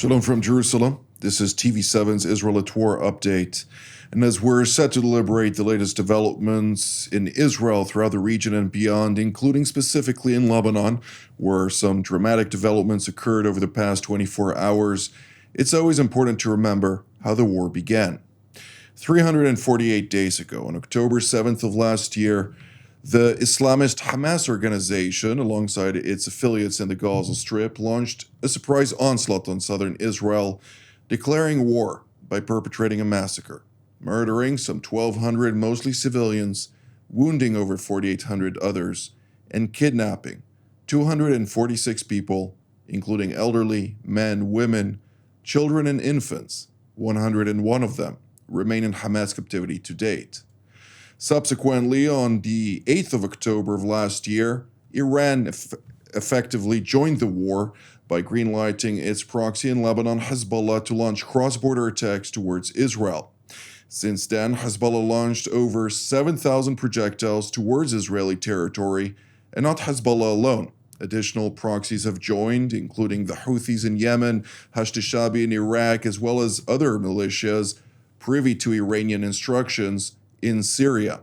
Shalom from Jerusalem. This is TV7's Israel at War update. And as we're set to deliberate the latest developments in Israel throughout the region and beyond, including specifically in Lebanon, where some dramatic developments occurred over the past 24 hours, it's always important to remember how the war began. 348 days ago, on October 7th of last year, the Islamist Hamas organization, alongside its affiliates in the Gaza Strip, launched a surprise onslaught on southern Israel, declaring war by perpetrating a massacre, murdering some 1,200 mostly civilians, wounding over 4,800 others, and kidnapping 246 people, including elderly, men, women, children, and infants. 101 of them remain in Hamas captivity to date. Subsequently, on the 8th of October of last year, Iran effectively joined the war by greenlighting its proxy in Lebanon, Hezbollah, to launch cross-border attacks towards Israel. Since then, Hezbollah launched over 7,000 projectiles towards Israeli territory, and not Hezbollah alone. Additional proxies have joined, including the Houthis in Yemen, Hashd-e-Shaabi in Iraq, as well as other militias privy to Iranian instructions in Syria.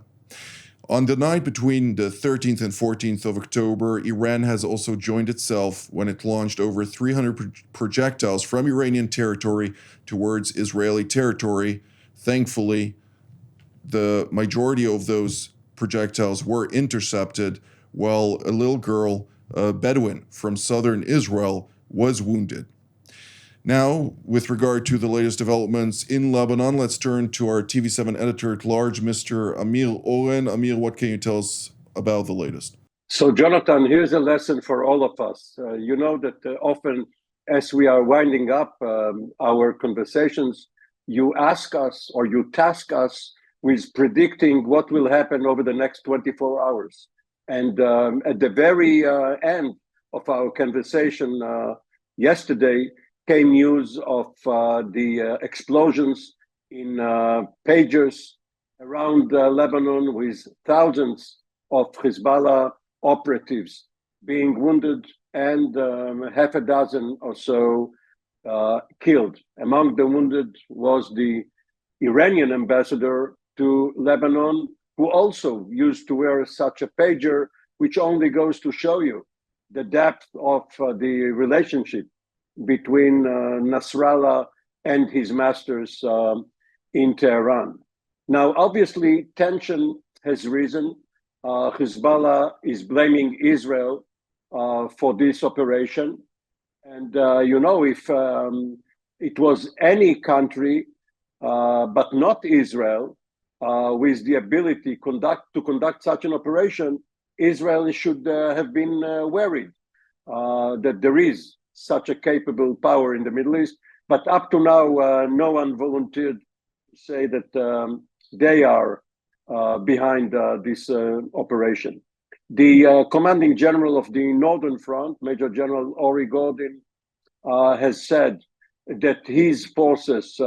On the night between the 13th and 14th of October, Iran has also joined itself when it launched over 300 projectiles from Iranian territory towards Israeli territory. Thankfully, the majority of those projectiles were intercepted, while a little girl, a Bedouin from southern Israel, was wounded. Now, with regard to the latest developments in Lebanon, let's turn to our TV7 editor-at-large, Mr. Amir Oren. Amir, what can you tell us about the latest? So, Jonathan, here's a lesson for all of us. You know that often, as we are winding up our conversations, you ask us or you task us with predicting what will happen over the next 24 hours. And at the very end of our conversation yesterday, came news of the explosions in pagers around Lebanon, with thousands of Hezbollah operatives being wounded and half a dozen or so killed. Among the wounded was the Iranian ambassador to Lebanon, who also used to wear such a pager, which only goes to show you the depth of the relationship between Nasrallah and his masters in Tehran. Now, obviously, tension has risen. Hezbollah is blaming Israel for this operation. And, if it was any country, but not Israel, with the ability to conduct such an operation, Israel should have been worried that there is such a capable power in the Middle East. But up to now, no one volunteered to say that they are behind this operation. The commanding general of the Northern Front, Major General Ori Gordon, has said that his forces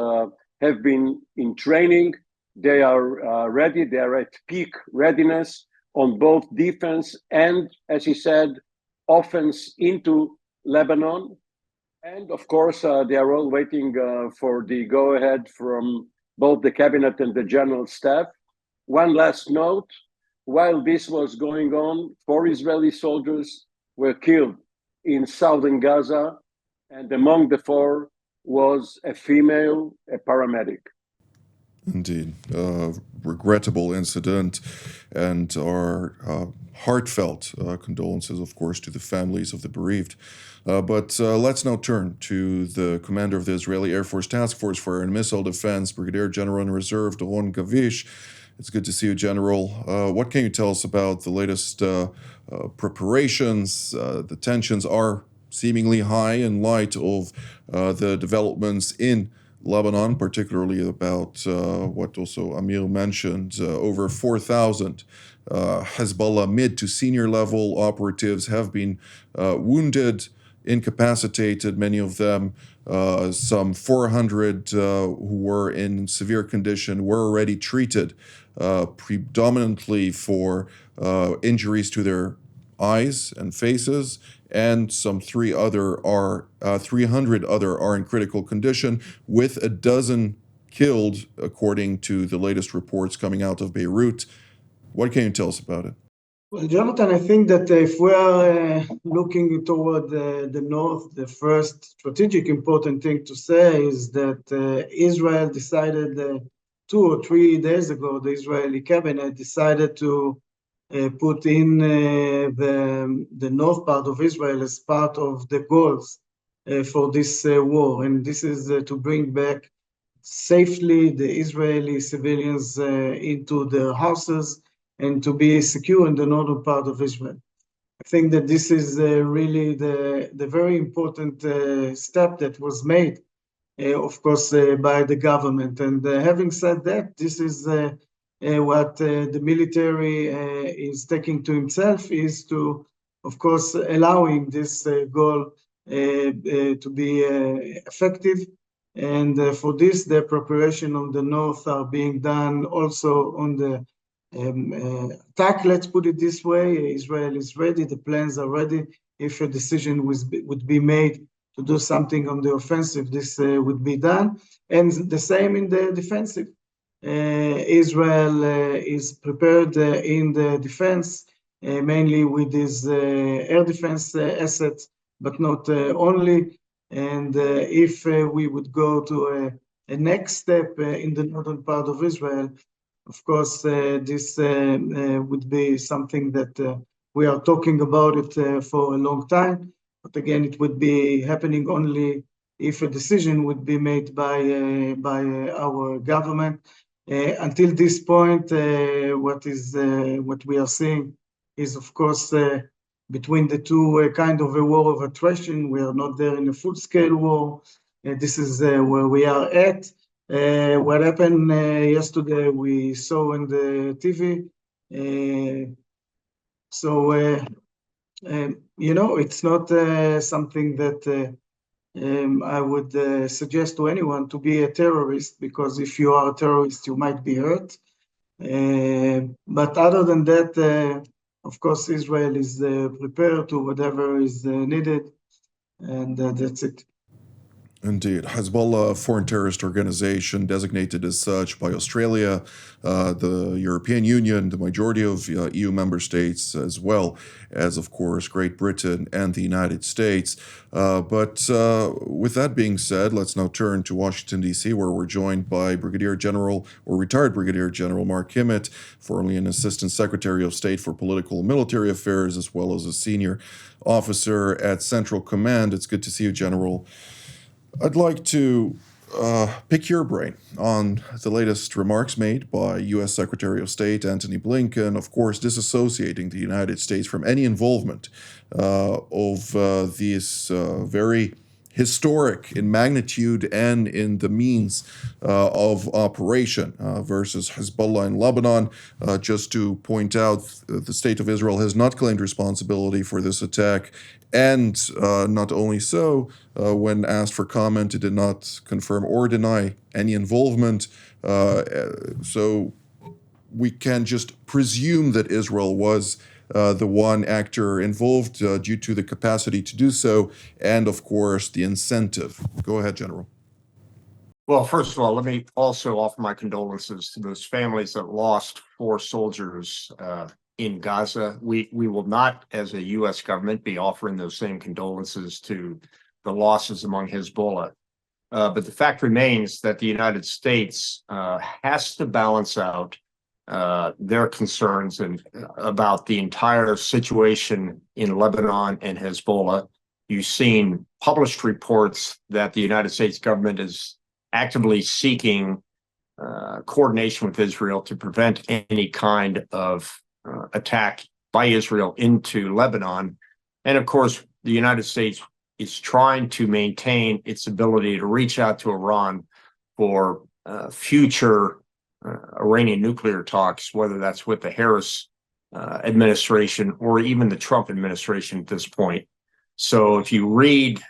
have been in training. They are ready. They are at peak readiness on both defense and, as he said, offense into Lebanon. And of course, they are all waiting for the go-ahead from both the cabinet and the general staff. One last note, while this was going on, 4 Israeli soldiers were killed in southern Gaza, and among the 4 was a female, a paramedic. Indeed. Regrettable incident, and our heartfelt condolences, of course, to the families of the bereaved. But let's now turn to the commander of the Israeli Air Force Task Force for Air and Missile Defense, Brigadier General in Reserve, Doron Gavish. It's good to see you, General. What can you tell us about the latest preparations? The tensions are seemingly high in light of the developments in Lebanon, particularly about what also Amir mentioned, over 4,000 Hezbollah mid to senior level operatives have been wounded, incapacitated, many of them. Some 400 who were in severe condition were already treated predominantly for injuries to their eyes and faces, and some 300 other are in critical condition, with a dozen killed, according to the latest reports coming out of Beirut. What can you tell us about it? Well, Jonathan, I think that if we are looking toward the north, the first strategic important thing to say is that Israel decided 2 or 3 days ago, the Israeli cabinet decided to put in the north part of Israel as part of the goals for this war. And this is to bring back safely the Israeli civilians into their houses and to be secure in the northern part of Israel. I think that this is really the very important step that was made, of course, by the government. And having said that, this is what the military is taking to himself, is to, of course, allowing this goal to be effective. And for this, the preparation on the north are being done also on the attack, let's put it this way. Israel is ready, the plans are ready. If a decision would be made to do something on the offensive, this would be done. And the same in the defensive. Israel is prepared in the defense, mainly with his air defense assets, but not only. And if we would go to a next step in the northern part of Israel, of course, this would be something that we are talking about it for a long time. But again, it would be happening only if a decision would be made by our government. Until this point, what we are seeing is, of course, between the two kind of a war of attrition. We are not there in a full-scale war. This is where we are at. What happened yesterday, we saw in the TV. It's not something that I would suggest to anyone to be a terrorist, because if you are a terrorist, you might be hurt. But other than that, of course, Israel is prepared to whatever is needed, and that's it. Indeed. Hezbollah, a foreign terrorist organization designated as such by Australia, the European Union, the majority of EU member states, as well as, of course, Great Britain and the United States. But with that being said, let's now turn to Washington, D.C., where we're joined by Brigadier General, or retired Brigadier General Mark Kimet, formerly an Assistant Secretary of State for Political and Military Affairs, as well as a senior officer at Central Command. It's good to see you, General. I'd like to pick your brain on the latest remarks made by U.S. Secretary of State Antony Blinken, of course, disassociating the United States from any involvement of this very historic in magnitude and in the means of operation versus Hezbollah in Lebanon. Just to point out, the State of Israel has not claimed responsibility for this attack. And not only so, when asked for comment, it did not confirm or deny any involvement. So we can just presume that Israel was the one actor involved due to the capacity to do so, and of course the incentive. Go ahead, General. Well, first of all, let me also offer my condolences to those families that lost 4 soldiers in Gaza. We will not, as a U.S. government, be offering those same condolences to the losses among Hezbollah. But the fact remains that the United States has to balance out their concerns and about the entire situation in Lebanon and Hezbollah. You've seen published reports that the United States government is actively seeking coordination with Israel to prevent any kind of attack by Israel into Lebanon. And of course, the United States is trying to maintain its ability to reach out to Iran for future Iranian nuclear talks, whether that's with the Harris administration or even the Trump administration at this point. So if you read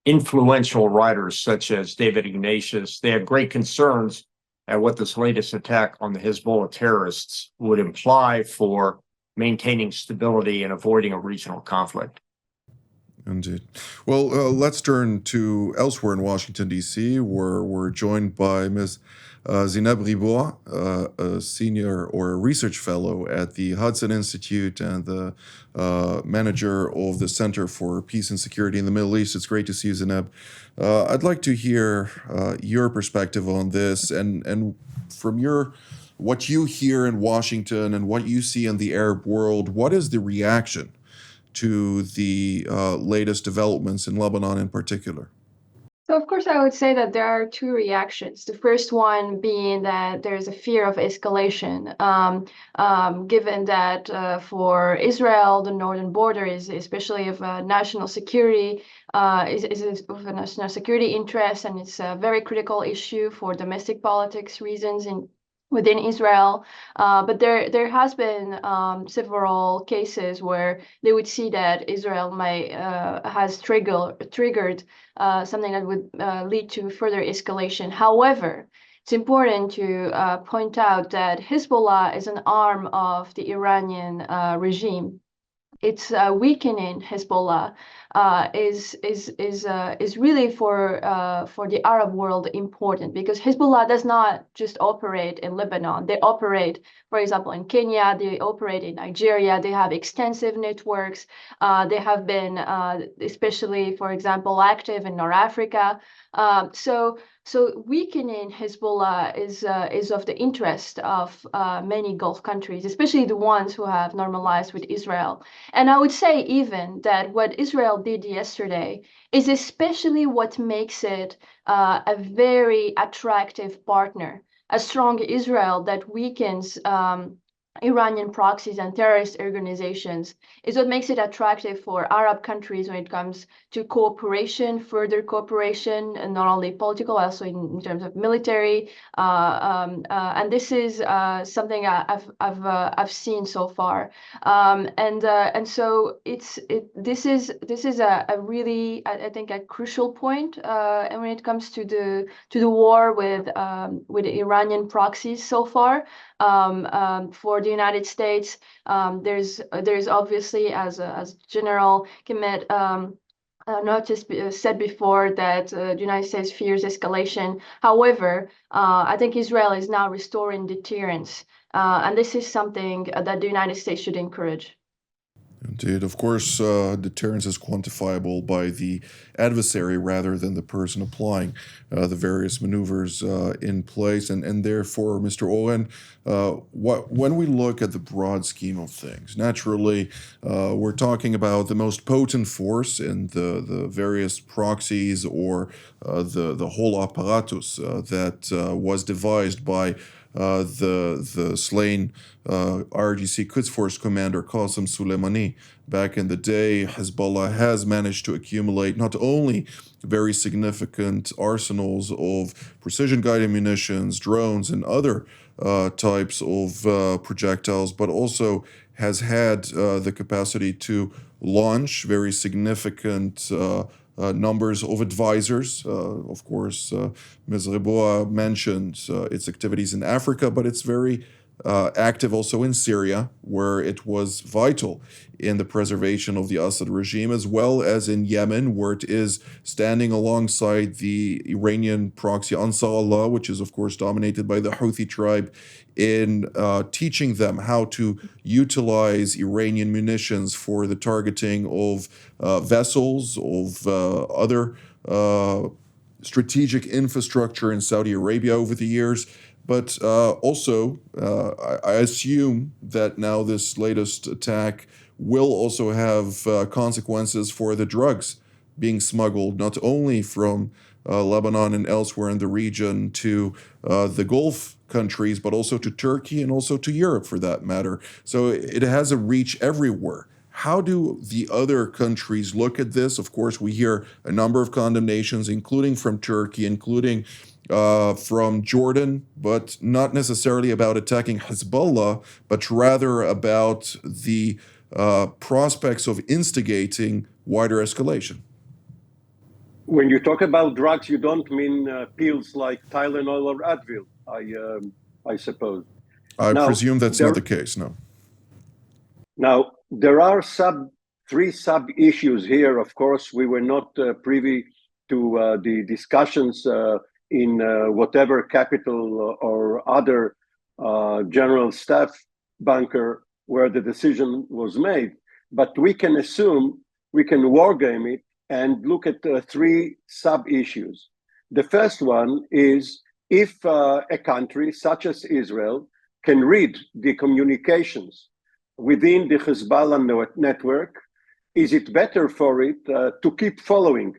influential writers such as David Ignatius, they have great concerns at what this latest attack on the Hezbollah terrorists would imply for maintaining stability and avoiding a regional conflict. Indeed. Well, let's turn to elsewhere in Washington, D.C., where we're joined by Ms. Zineb Ribois, a senior or a research fellow at the Hudson Institute and the manager of the Center for Peace and Security in the Middle East. It's great to see you, Zineb. I'd like to hear your perspective on this and from what you hear in Washington and what you see in the Arab world, what is the reaction to the latest developments in Lebanon in particular? So, of course, I would say that there are two reactions. The first one being that there's a fear of escalation, given that for Israel, the northern border is especially of national security, is of a national security interest, and it's a very critical issue for domestic politics reasons within Israel. But there has been several cases where they would see that Israel has triggered something that would lead to further escalation. However, it's important to point out that Hezbollah is an arm of the Iranian regime. It's weakening Hezbollah is really for the Arab world important, because Hezbollah does not just operate in Lebanon. They operate, for example, in Kenya. They operate in Nigeria. They have extensive networks. They have been, especially, for example, active in North Africa. So weakening Hezbollah is of the interest of many Gulf countries, especially the ones who have normalized with Israel. And I would say even that what Israel did yesterday is especially what makes it a very attractive partner. A strong Israel that weakens Iranian proxies and terrorist organizations is what makes it attractive for Arab countries when it comes to cooperation, further cooperation, and not only political, also in terms of military. And this is something I've seen so far. And so this is a really, I think, a crucial point, and when it comes to the war with Iranian proxies so far. For the United States, there's obviously, as General Kimet said before, that the United States fears escalation. However, I think Israel is now restoring deterrence, and this is something that the United States should encourage. Indeed. Of course, deterrence is quantifiable by the adversary rather than the person applying the various maneuvers in place. And therefore, Mr. Oren, when we look at the broad scheme of things, naturally, we're talking about the most potent force in the various proxies or the whole apparatus that was devised by the slain RGC Quds Force commander Qasem Soleimani. Back in the day, Hezbollah has managed to accumulate not only very significant arsenals of precision-guided munitions, drones, and other types of projectiles, but also has had the capacity to launch very significant numbers of advisors. Of course, Ms. Ribois mentioned its activities in Africa, but it's very active also in Syria, where it was vital in the preservation of the Assad regime, as well as in Yemen, where it is standing alongside the Iranian proxy Ansar Allah, which is, of course, dominated by the Houthi tribe, in teaching them how to utilize Iranian munitions for the targeting of vessels, of other strategic infrastructure in Saudi Arabia over the years. But also, I assume that now this latest attack will also have consequences for the drugs being smuggled, not only from Lebanon and elsewhere in the region to the Gulf countries, but also to Turkey and also to Europe, for that matter. So it has a reach everywhere. How do the other countries look at this? Of course, we hear a number of condemnations, including from Turkey, including from Jordan, but not necessarily about attacking Hezbollah, but rather about the prospects of instigating wider escalation. When you talk about drugs, you don't mean pills like Tylenol or Advil, I suppose. I presume that's not the case, no. Now, there are three sub-issues here. Of course, we were not privy to the discussions in whatever capital or other general staff bunker where the decision was made. But we can assume, we can wargame it and look at three sub-issues. The first one is if a country such as Israel can read the communications within the Hezbollah network, is it better for it to keep following,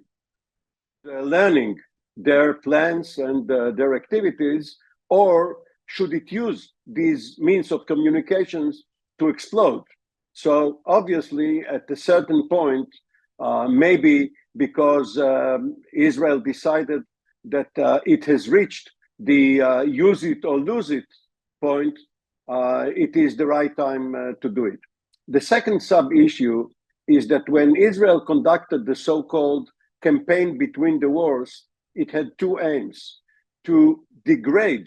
learning their plans and their activities, or should it use these means of communications to explode? So obviously, at a certain point, maybe because Israel decided that it has reached the use it or lose it point, it is the right time to do it. The second sub-issue is that when Israel conducted the so-called campaign between the wars, it had two aims: to degrade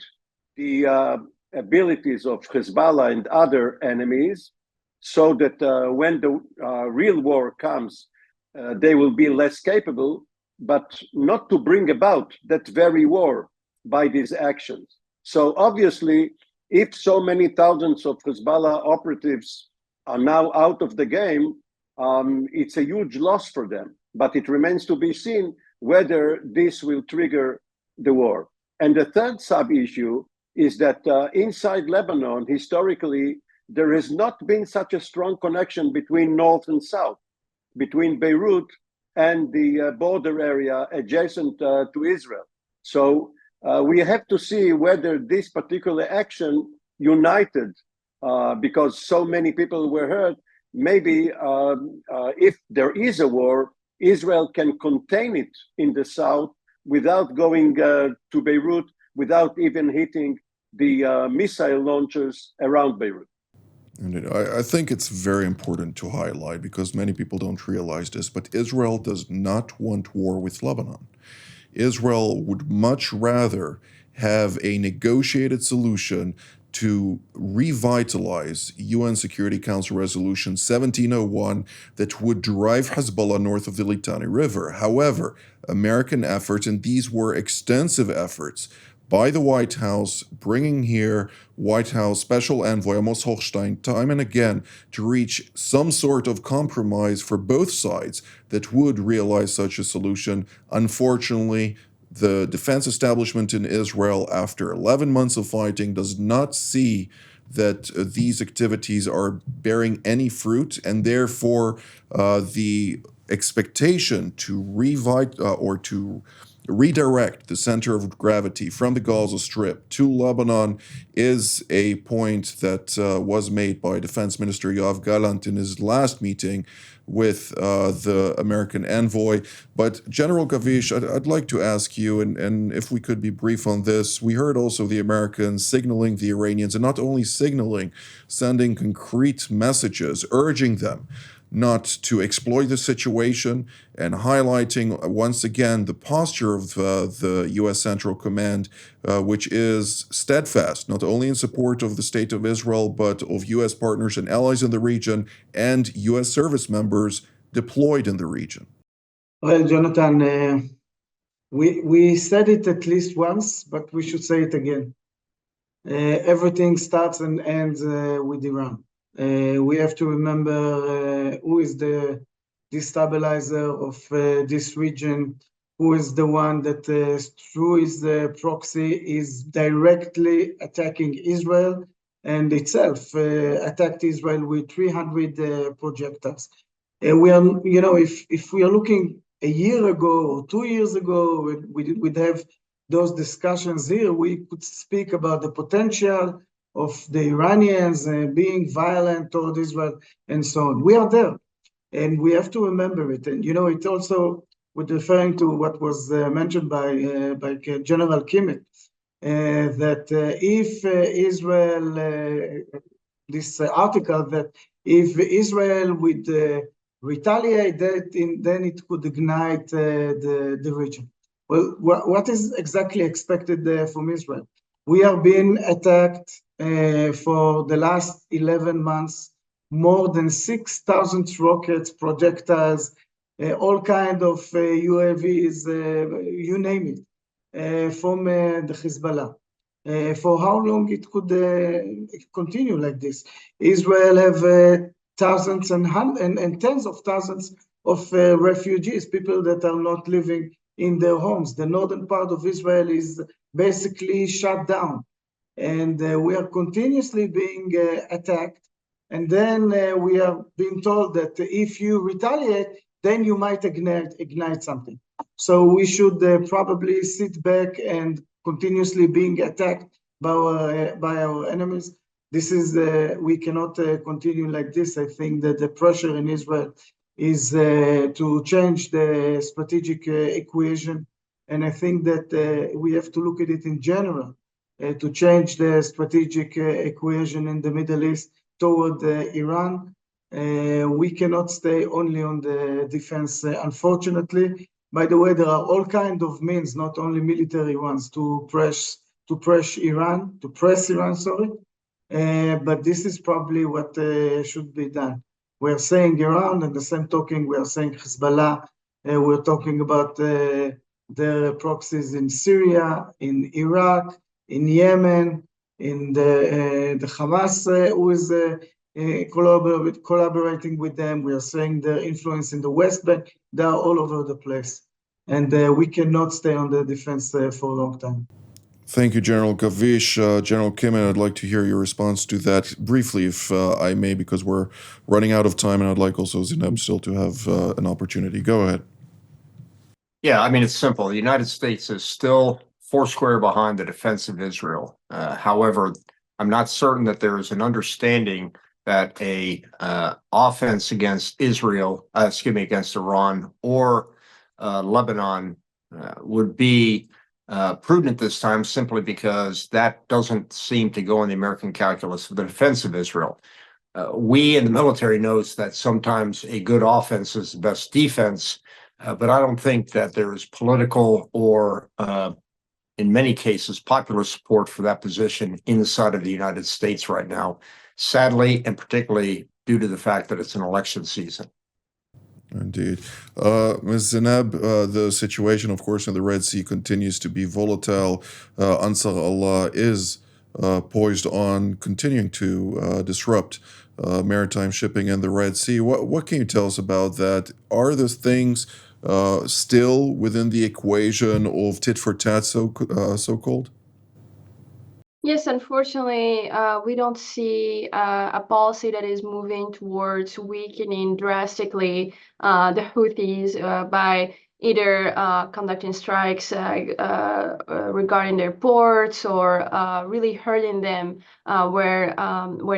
the abilities of Hezbollah and other enemies, so that when the real war comes, they will be less capable, but not to bring about that very war by these actions. So obviously, if so many thousands of Hezbollah operatives are now out of the game, it's a huge loss for them. But it remains to be seen whether this will trigger the war. And the third sub-issue is that inside Lebanon, historically, there has not been such a strong connection between North and South, between Beirut and the border area adjacent to Israel. So we have to see whether this particular action united, because so many people were hurt, maybe if there is a war, Israel can contain it in the south without going to Beirut, without even hitting the missile launchers around Beirut. And I think it's very important to highlight, because many people don't realize this, but Israel does not want war with Lebanon. Israel would much rather have a negotiated solution to revitalize UN Security Council Resolution 1701 that would drive Hezbollah north of the Litani River. However, American efforts, and these were extensive efforts by the White House, bringing here White House Special Envoy Amos Hochstein time and again to reach some sort of compromise for both sides that would realize such a solution. Unfortunately, the defense establishment in Israel, after 11 months of fighting, does not see that these activities are bearing any fruit, and therefore the expectation to redirect the center of gravity from the Gaza Strip to Lebanon is a point that was made by Defense Minister Yoav Gallant in his last meeting with the American envoy. But General Gavish, I'd like to ask you, and if we could be brief on this, we heard also the Americans signaling the Iranians, and not only signaling, sending concrete messages, urging them not to exploit the situation, and highlighting once again the posture of the U.S. Central Command, which is steadfast, not only in support of the State of Israel, but of U.S. partners and allies in the region, and U.S. service members deployed in the region. Well, Jonathan, we said it at least once, but we should say it again. Everything starts and ends with Iran. We have to remember who is the destabilizer of this region, who is the one that through his proxy is directly attacking Israel, and itself attacked Israel with 300 projectiles. We are, if we are looking a year ago or 2 years ago, we'd have those discussions here, we could speak about the potential of the Iranians being violent toward Israel and so on. We are there, and we have to remember it. And it also, with referring to what was mentioned by General Kimet, that if Israel, this article, that if Israel would retaliate, then it could ignite the region. Well, what is exactly expected from Israel? We are being attacked for the last 11 months more than 6,000 rockets, projectiles, all kind of UAVs, you name it, from the Hezbollah. For how long it could continue like this? Israel have thousands and tens of thousands of refugees, people that are not living in their homes. The northern part of Israel is basically shut down, and we are continuously being attacked. And then we are being told that if you retaliate, then you might ignite something. So we should probably sit back and continuously being attacked by our enemies. This is, we cannot continue like this. I think that the pressure in Israel is to change the strategic equation. And I think that we have to look at it in general to change the strategic equation in the Middle East toward Iran. We cannot stay only on the defense, unfortunately. By the way, there are all kinds of means, not only military ones, to press Iran, sorry. But this is probably what should be done. We're saying Iran, and the same talking, we are saying Hezbollah. We're talking about their proxies in Syria, in Iraq, in Yemen, in the Hamas, who is collaborating with them. We are saying their influence in the West Bank. They are all over the place. And we cannot stay on the defense for a long time. Thank you, General Gavish. General Kimet, I'd like to hear your response to that briefly, if I may, because we're running out of time, and I'd like also Zineb still to have an opportunity. Go ahead. Yeah, I mean, it's simple. The United States is still foursquare behind the defense of Israel. However, I'm not certain that there is an understanding that a offense against against Iran or Lebanon would be prudent this time, simply because that doesn't seem to go in the American calculus for the defense of Israel. We in the military knows that sometimes a good offense is the best defense, but I don't think that there is political or, in many cases, popular support for that position inside of the United States right now, sadly, and particularly due to the fact that it's an election season. Indeed. Ms. Zineb, the situation, of course, in the Red Sea continues to be volatile. Ansar Allah is poised on continuing to disrupt maritime shipping in the Red Sea. What can you tell us about that? Are those things still within the equation of tit for tat, so-called? Yes, unfortunately, we don't see a policy that is moving towards weakening drastically the Houthis by either conducting strikes regarding their ports, or really hurting them where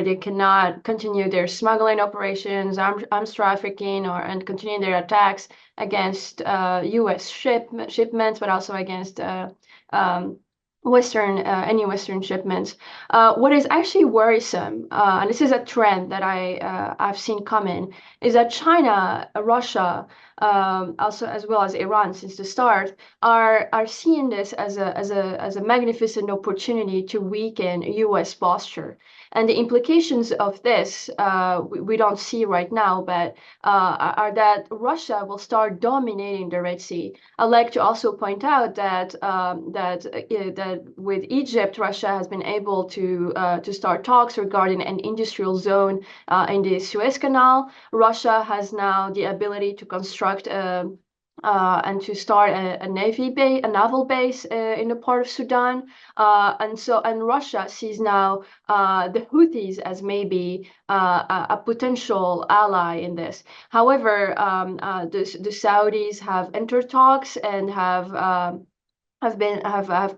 they cannot continue their smuggling operations, arms trafficking, and continue their attacks against U.S. shipments, but also against any Western shipments. What is actually worrisome, and this is a trend that I've seen coming, is that China, Russia, also as well as Iran since the start, are seeing this as a magnificent opportunity to weaken U.S. posture. And the implications of this we don't see right now, but are that Russia will start dominating the Red Sea. I'd like to also point out that that with Egypt, Russia has been able to start talks regarding an industrial zone in the Suez Canal. Russia has now the ability to construct and to start a naval base in the port of Sudan, and Russia sees now the Houthis as maybe a potential ally in this. However, the Saudis have entered talks and have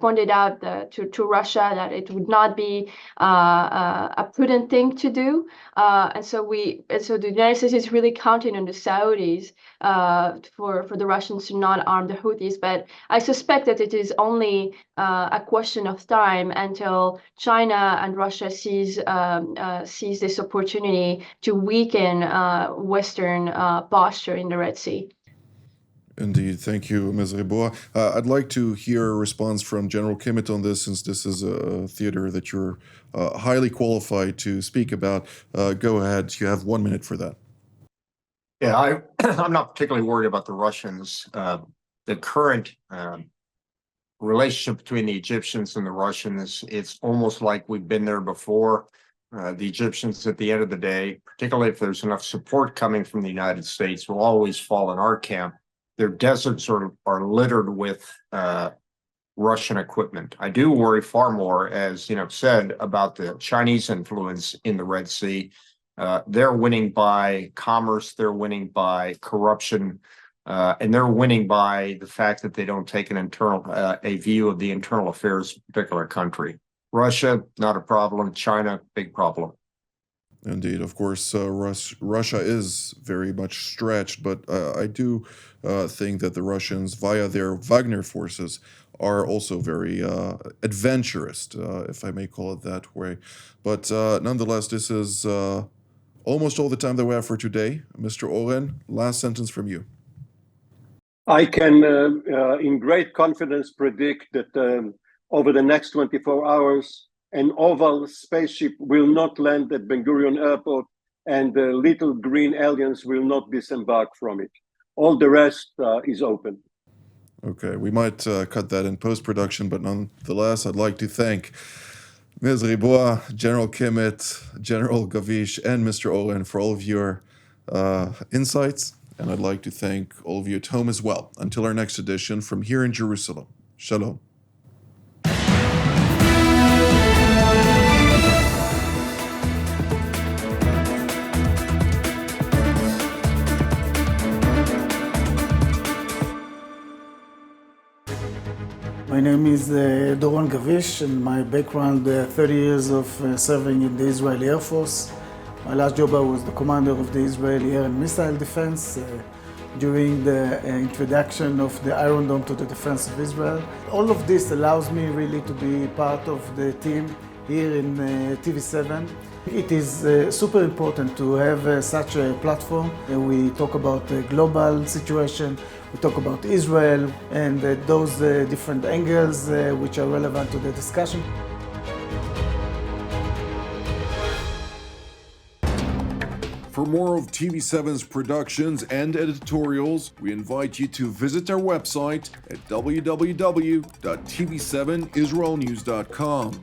pointed out to Russia that it would not be a prudent thing to do, and so the United States is really counting on the Saudis for the Russians to not arm the Houthis. But I suspect that it is only a question of time until China and Russia sees this opportunity to weaken Western posture in the Red Sea. Indeed. Thank you, Ms. Rebois. I'd like to hear a response from General Kimet on this, since this is a theater that you're highly qualified to speak about. Go ahead. You have 1 minute for that. Yeah, I'm not particularly worried about the Russians. The current relationship between the Egyptians and the Russians, it's almost like we've been there before. The Egyptians, at the end of the day, particularly if there's enough support coming from the United States, will always fall in our camp. Their deserts are littered with Russian equipment. I do worry far more, as said, about the Chinese influence in the Red Sea. They're winning by commerce, they're winning by corruption, and they're winning by the fact that they don't take a view of the internal affairs of a particular country. Russia, not a problem. China, big problem. Indeed, of course, Russia is very much stretched, but I do think that the Russians, via their Wagner forces, are also very adventurous, if I may call it that way. But nonetheless, this is almost all the time that we have for today. Mr. Oren, last sentence from you. I can, in great confidence, predict that over the next 24 hours, an oval spaceship will not land at Ben Gurion Airport, and the little green aliens will not disembark from it. All the rest is open. Okay, we might cut that in post-production, but nonetheless, I'd like to thank Ms. Rebois, General Kimet, General Gavish, and Mr. Oren for all of your insights, and I'd like to thank all of you at home as well. Until our next edition from here in Jerusalem. Shalom. My name is Doron Gavish, and my background, 30 years of serving in the Israeli Air Force. My last job, I was the commander of the Israeli Air and Missile Defense during the introduction of the Iron Dome to the defense of Israel. All of this allows me really to be part of the team here in TV7. It is super important to have such a platform. We talk about the global situation, we talk about Israel, and those different angles which are relevant to the discussion. For more of TV7's productions and editorials, we invite you to visit our website at www.tv7israelnews.com.